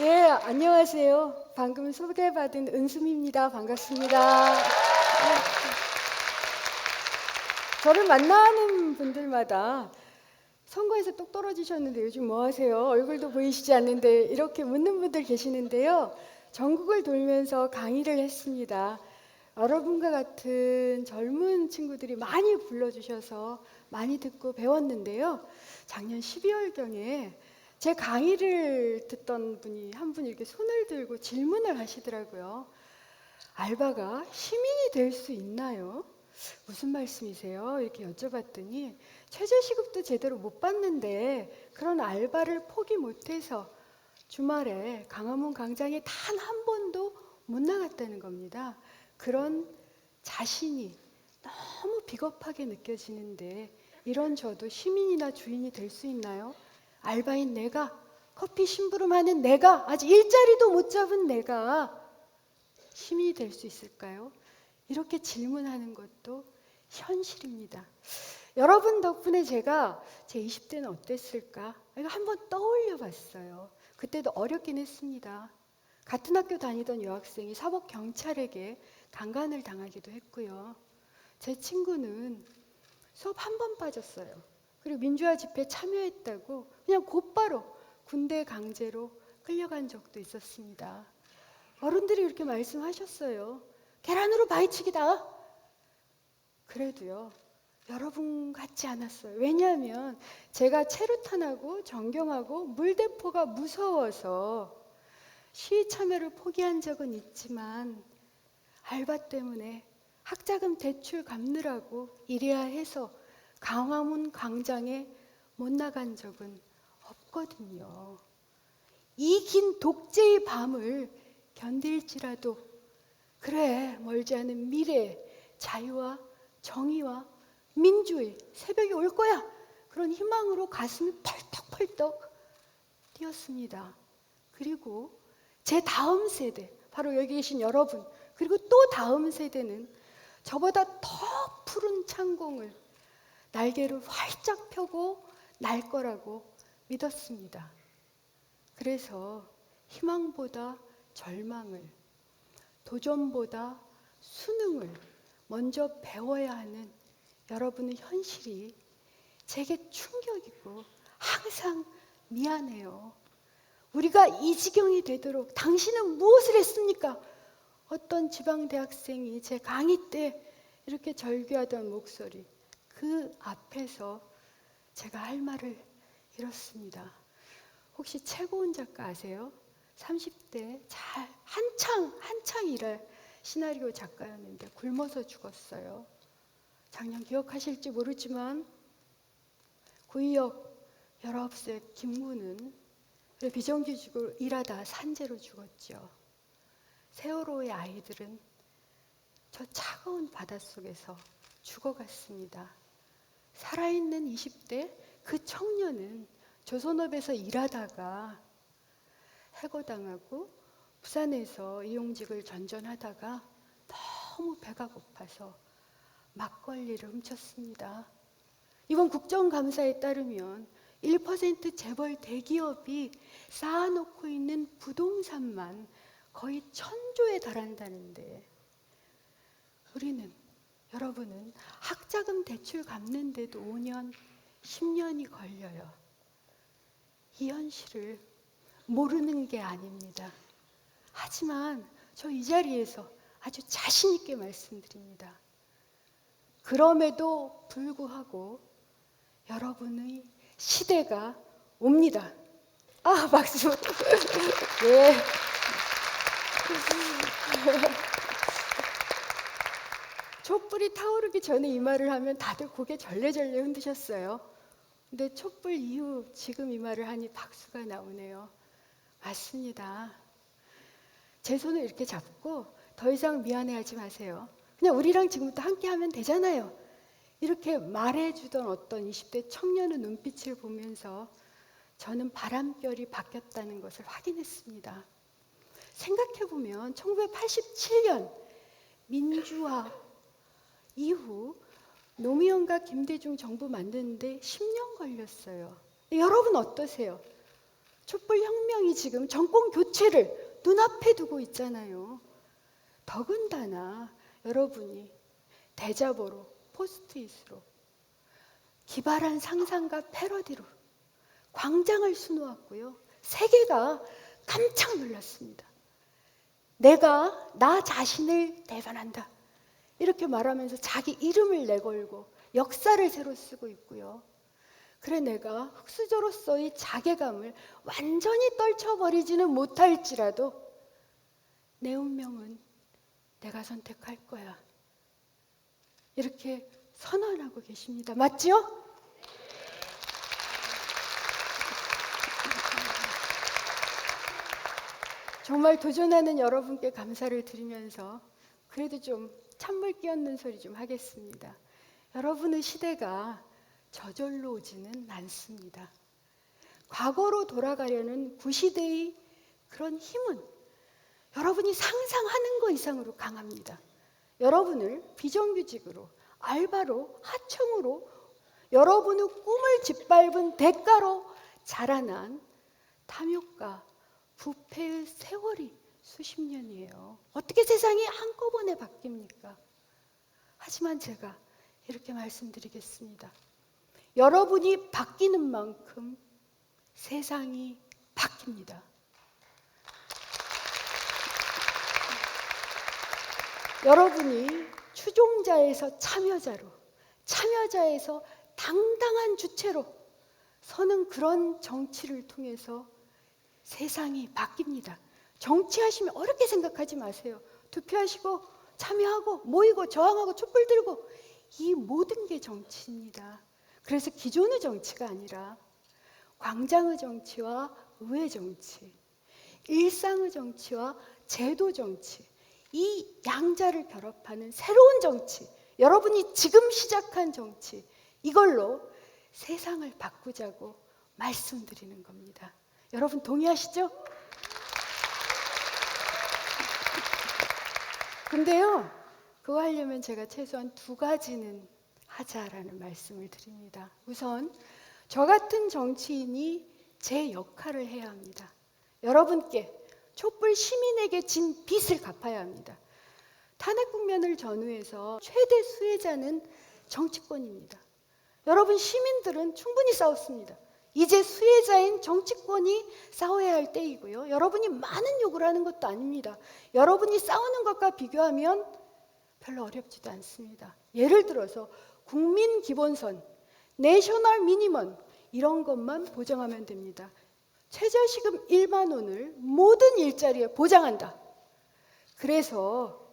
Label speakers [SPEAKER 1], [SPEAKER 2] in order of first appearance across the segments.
[SPEAKER 1] 예, 안녕하세요. 방금 소개받은 은수미입니다. 반갑습니다. 저를 만나는 분들마다 선거에서 똑 떨어지셨는데 요즘 뭐 하세요? 얼굴도 보이시지 않는데 이렇게 묻는 분들 계시는데요. 전국을 돌면서 강의를 했습니다. 여러분과 같은 젊은 친구들이 많이 불러주셔서 많이 듣고 배웠는데요. 작년 12월경에 제 강의를 듣던 분이 한 분이 이렇게 손을 들고 질문을 하시더라고요. 알바가 시민이 될 수 있나요? 무슨 말씀이세요? 이렇게 여쭤봤더니 최저시급도 제대로 못 받는데 그런 알바를 포기 못해서 주말에 광화문 광장에 단 한 번도 못 나갔다는 겁니다. 그런 자신이 너무 비겁하게 느껴지는데 이런 저도 시민이나 주인이 될 수 있나요? 알바인 내가, 커피 심부름하는 내가, 아직 일자리도 못 잡은 내가 시민이 될 수 있을까요? 이렇게 질문하는 것도 현실입니다. 여러분 덕분에 제가 제 20대는 어땠을까? 이거 한번 떠올려 봤어요. 그때도 어렵긴 했습니다. 같은 학교 다니던 여학생이 사법경찰에게 강간을 당하기도 했고요. 제 친구는 수업 한 번 빠졌어요. 그리고 민주화 집회에 참여했다고 그냥 곧바로 군대 강제로 끌려간 적도 있었습니다. 어른들이 이렇게 말씀하셨어요. 계란으로 바위치기다. 그래도요, 여러분 같지 않았어요. 왜냐하면 제가 체류탄하고 전경하고 물대포가 무서워서 시위 참여를 포기한 적은 있지만 알바 때문에 학자금 대출 갚느라고 일해야 해서 광화문 광장에 못 나간 적은 없거든요. 이 긴 독재의 밤을 견딜지라도 그래 멀지 않은 미래 자유와 정의와 민주의 새벽이 올 거야. 그런 희망으로 가슴이 펄떡펄떡 뛰었습니다. 그리고 제 다음 세대, 바로 여기 계신 여러분, 그리고 또 다음 세대는 저보다 더 푸른 창공을 날개를 활짝 펴고 날 거라고 믿었습니다. 그래서 희망보다 절망을, 도전보다 수능을 먼저 배워야 하는 여러분의 현실이 제게 충격이고 항상 미안해요. 우리가 이 지경이 되도록 당신은 무엇을 했습니까? 어떤 지방대학생이 제 강의 때 이렇게 절규하던 목소리, 그 앞에서 제가 할 말을 잃었습니다. 혹시 최고은 작가 아세요? 30대 잘 한창 일할 시나리오 작가였는데 굶어서 죽었어요. 작년 기억하실지 모르지만 구의역 19세 김구는 비정규직으로 일하다 산재로 죽었죠. 세월호의 아이들은 저 차가운 바닷속에서 죽어갔습니다. 살아있는 20대 그 청년은 조선업에서 일하다가 해고당하고 부산에서 이용직을 전전하다가 너무 배가 고파서 막걸리를 훔쳤습니다. 이번 국정감사에 따르면 1% 재벌 대기업이 쌓아놓고 있는 부동산만 거의 1,000조에 달한다는데 우리는, 여러분은 학자금 대출 갚는데도 5년, 10년이 걸려요. 이 현실을 모르는 게 아닙니다. 하지만 저 이 자리에서 아주 자신 있게 말씀드립니다. 그럼에도 불구하고 여러분의 시대가 옵니다. 아, 박수. 예. 촛불이 타오르기 전에 이 말을 하면 다들 고개 절레절레 흔드셨어요. 근데 촛불 이후 지금 이 말을 하니 박수가 나오네요. 맞습니다. 제 손을 이렇게 잡고 더 이상 미안해하지 마세요. 그냥 우리랑 지금부터 함께 하면 되잖아요. 이렇게 말해주던 어떤 20대 청년의 눈빛을 보면서 저는 바람결이 바뀌었다는 것을 확인했습니다. 생각해보면 1987년 민주화 이후 노무현과 김대중 정부 만드는데 10년 걸렸어요. 여러분 어떠세요? 촛불혁명이 지금 정권 교체를 눈앞에 두고 있잖아요. 더군다나 여러분이 대자보로, 포스트잇으로, 기발한 상상과 패러디로 광장을 수놓았고요. 세계가 깜짝 놀랐습니다. 내가 나 자신을 대변한다. 이렇게 말하면서 자기 이름을 내걸고 역사를 새로 쓰고 있고요. 그래 내가 흑수저로서의 자괴감을 완전히 떨쳐버리지는 못할지라도 내 운명은 내가 선택할 거야. 이렇게 선언하고 계십니다. 맞죠? 정말 도전하는 여러분께 감사를 드리면서 그래도 좀 찬물 끼얹는 소리 좀 하겠습니다. 여러분의 시대가 저절로 오지는 않습니다. 과거로 돌아가려는 구시대의 그런 힘은 여러분이 상상하는 것 이상으로 강합니다. 여러분을 비정규직으로, 알바로, 하청으로 여러분의 꿈을 짓밟은 대가로 자라난 탐욕과 부패의 세월이 수십 년이에요. 어떻게 세상이 한꺼번에 바뀝니까? 하지만 제가 이렇게 말씀드리겠습니다. 여러분이 바뀌는 만큼 세상이 바뀝니다. 여러분이 추종자에서 참여자로, 참여자에서 당당한 주체로 서는 그런 정치를 통해서 세상이 바뀝니다. 정치하시면 어렵게 생각하지 마세요. 투표하시고 참여하고 모이고 저항하고 촛불 들고 이 모든 게 정치입니다. 그래서 기존의 정치가 아니라 광장의 정치와 의회 정치, 일상의 정치와 제도 정치, 이 양자를 결합하는 새로운 정치, 여러분이 지금 시작한 정치, 이걸로 세상을 바꾸자고 말씀드리는 겁니다. 여러분 동의하시죠? 근데요, 그거 하려면 제가 최소한 두 가지는 하자라는 말씀을 드립니다. 우선 저 같은 정치인이 제 역할을 해야 합니다. 여러분께 촛불 시민에게 진 빚을 갚아야 합니다. 탄핵 국면을 전후해서 최대 수혜자는 정치권입니다. 여러분 시민들은 충분히 싸웠습니다. 이제 수혜자인 정치권이 싸워야 할 때이고요. 여러분이 많은 요구를 하는 것도 아닙니다. 여러분이 싸우는 것과 비교하면 별로 어렵지도 않습니다. 예를 들어서 국민 기본선, 내셔널 미니멈 이런 것만 보장하면 됩니다. 최저시급 1만 원을 모든 일자리에 보장한다. 그래서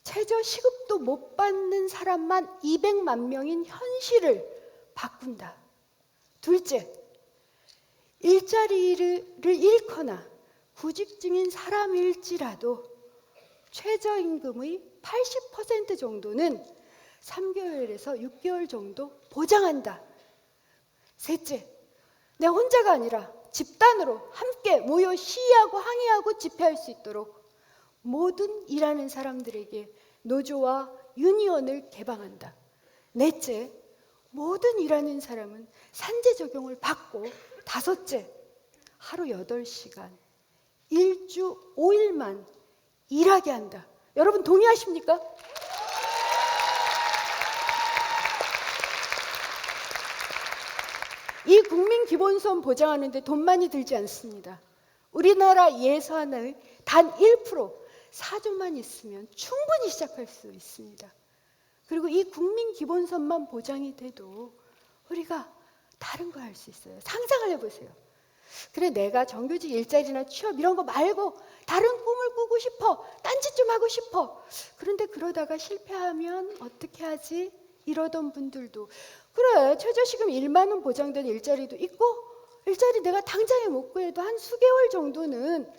[SPEAKER 1] 최저시급도 못 받는 사람만 200만 명인 현실을 바꾼다. 둘째, 일자리를 잃거나 구직 중인 사람일지라도 최저임금의 80% 정도는 3개월에서 6개월 정도 보장한다. 셋째, 내 혼자가 아니라 집단으로 함께 모여 시위하고 항의하고 집회할 수 있도록 모든 일하는 사람들에게 노조와 유니온을 개방한다. 넷째, 모든 일하는 사람은 산재 적용을 받고 다섯째, 하루 8시간, 일주 5일만 일하게 한다. 여러분 동의하십니까? 이 국민기본소득 보장하는데 돈 많이 들지 않습니다. 우리나라 예산의 단 1%, 4조만 있으면 충분히 시작할 수 있습니다. 그리고 이 국민기본소득만 보장이 돼도 우리가 다른 거 할 수 있어요. 상상을 해보세요. 그래 내가 정규직 일자리나 취업 이런 거 말고 다른 꿈을 꾸고 싶어. 딴짓 좀 하고 싶어. 그런데 그러다가 실패하면 어떻게 하지? 이러던 분들도 그래 최저시급 1만 원 보장된 일자리도 있고 일자리 내가 당장에 못 구해도 한 수개월 정도는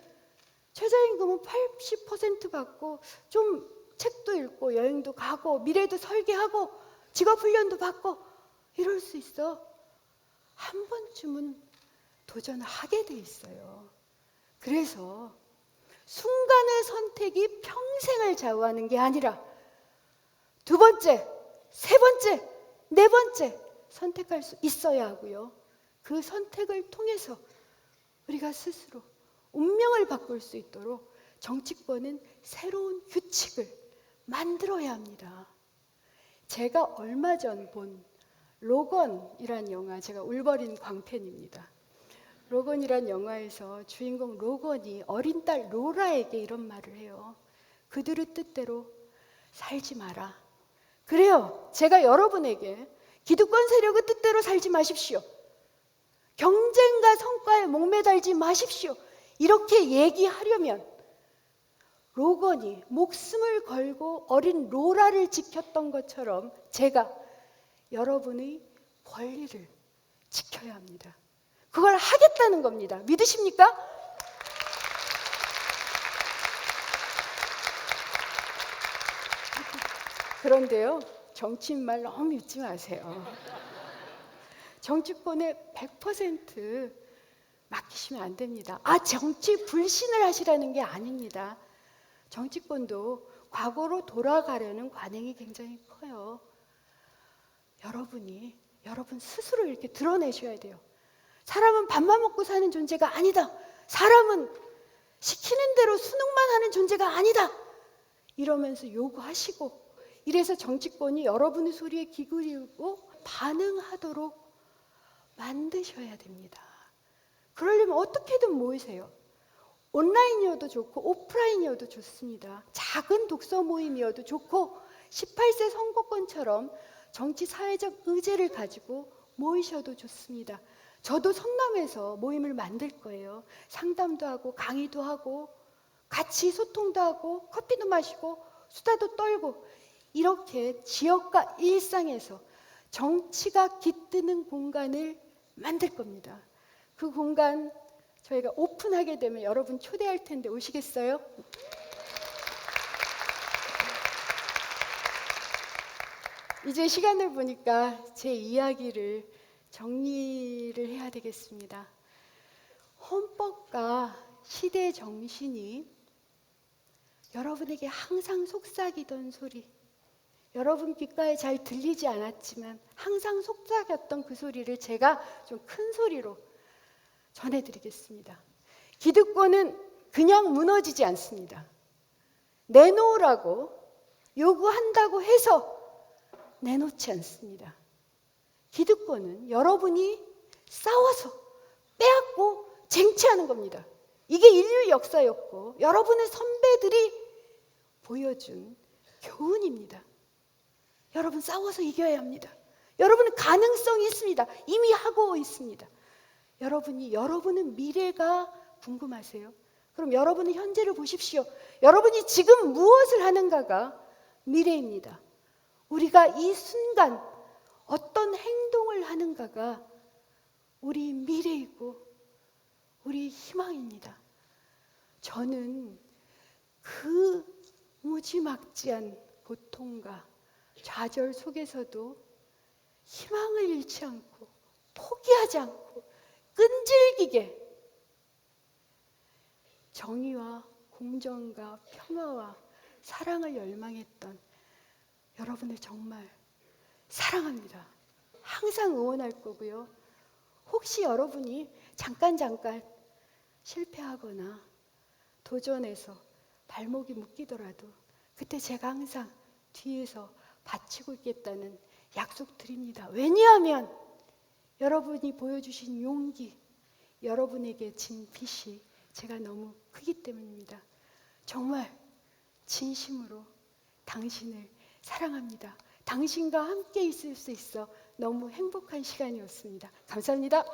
[SPEAKER 1] 최저임금은 80% 받고 좀 책도 읽고 여행도 가고 미래도 설계하고 직업훈련도 받고 이럴 수 있어. 한 번쯤은 도전을 하게 돼 있어요. 그래서 순간의 선택이 평생을 좌우하는 게 아니라 두 번째, 세 번째, 네 번째 선택할 수 있어야 하고요. 그 선택을 통해서 우리가 스스로 운명을 바꿀 수 있도록 정치권은 새로운 규칙을 만들어야 합니다. 제가 얼마 전 본 로건이란 영화, 제가 울버린 광팬입니다. 로건이란 영화에서 주인공 로건이 어린 딸 로라에게 이런 말을 해요. 그들의 뜻대로 살지 마라. 그래요. 제가 여러분에게 기득권 세력의 뜻대로 살지 마십시오. 경쟁과 성과에 목매달지 마십시오. 이렇게 얘기하려면 로건이 목숨을 걸고 어린 로라를 지켰던 것처럼 제가 여러분의 권리를 지켜야 합니다. 그걸 하겠다는 겁니다. 믿으십니까? 그런데요, 정치인 말 너무 믿지 마세요. 정치권에 100% 맡기시면 안 됩니다. 정치 불신을 하시라는 게 아닙니다. 정치권도 과거로 돌아가려는 관행이 굉장히 커요. 여러분 스스로 이렇게 드러내셔야 돼요. 사람은 밥만 먹고 사는 존재가 아니다. 사람은 시키는 대로 순응만 하는 존재가 아니다. 이러면서 요구하시고, 이래서 정치권이 여러분의 소리에 귀 기울이고 반응하도록 만드셔야 됩니다. 그러려면 어떻게든 모이세요. 온라인이어도 좋고 오프라인이어도 좋습니다. 작은 독서 모임이어도 좋고 18세 선거권처럼 정치 사회적 의제를 가지고 모이셔도 좋습니다. 저도 성남에서 모임을 만들 거예요. 상담도 하고 강의도 하고 같이 소통도 하고 커피도 마시고 수다도 떨고, 이렇게 지역과 일상에서 정치가 깃드는 공간을 만들 겁니다. 그 공간 저희가 오픈하게 되면 여러분 초대할 텐데 오시겠어요? 이제 시간을 보니까 제 이야기를 정리를 해야 되겠습니다. 헌법과 시대 정신이 여러분에게 항상 속삭이던 소리, 여러분 귓가에 잘 들리지 않았지만 항상 속삭였던 그 소리를 제가 좀 큰 소리로 전해드리겠습니다. 기득권은 그냥 무너지지 않습니다. 내놓으라고 요구한다고 해서 내놓지 않습니다. 기득권은 여러분이 싸워서 빼앗고 쟁취하는 겁니다. 이게 인류 역사였고 여러분의 선배들이 보여준 교훈입니다. 여러분 싸워서 이겨야 합니다. 여러분은 가능성이 있습니다. 이미 하고 있습니다. 여러분의 미래가 궁금하세요? 그럼 여러분의 현재를 보십시오. 여러분이 지금 무엇을 하는가가 미래입니다. 우리가 이 순간 어떤 행동을 하는가가 우리 미래이고 우리 희망입니다. 저는 그 무지막지한 고통과 좌절 속에서도 희망을 잃지 않고 포기하지 않고 끈질기게 정의와 공정과 평화와 사랑을 열망했던 여러분을 정말 사랑합니다. 항상 응원할 거고요. 혹시 여러분이 잠깐 실패하거나 도전해서 발목이 묶이더라도 그때 제가 항상 뒤에서 받치고 있겠다는 약속 드립니다. 왜냐하면 여러분이 보여주신 용기, 여러분에게 진 빚이 제가 너무 크기 때문입니다. 정말 진심으로 당신을 사랑합니다. 당신과 함께 있을 수 있어 너무 행복한 시간이었습니다. 감사합니다.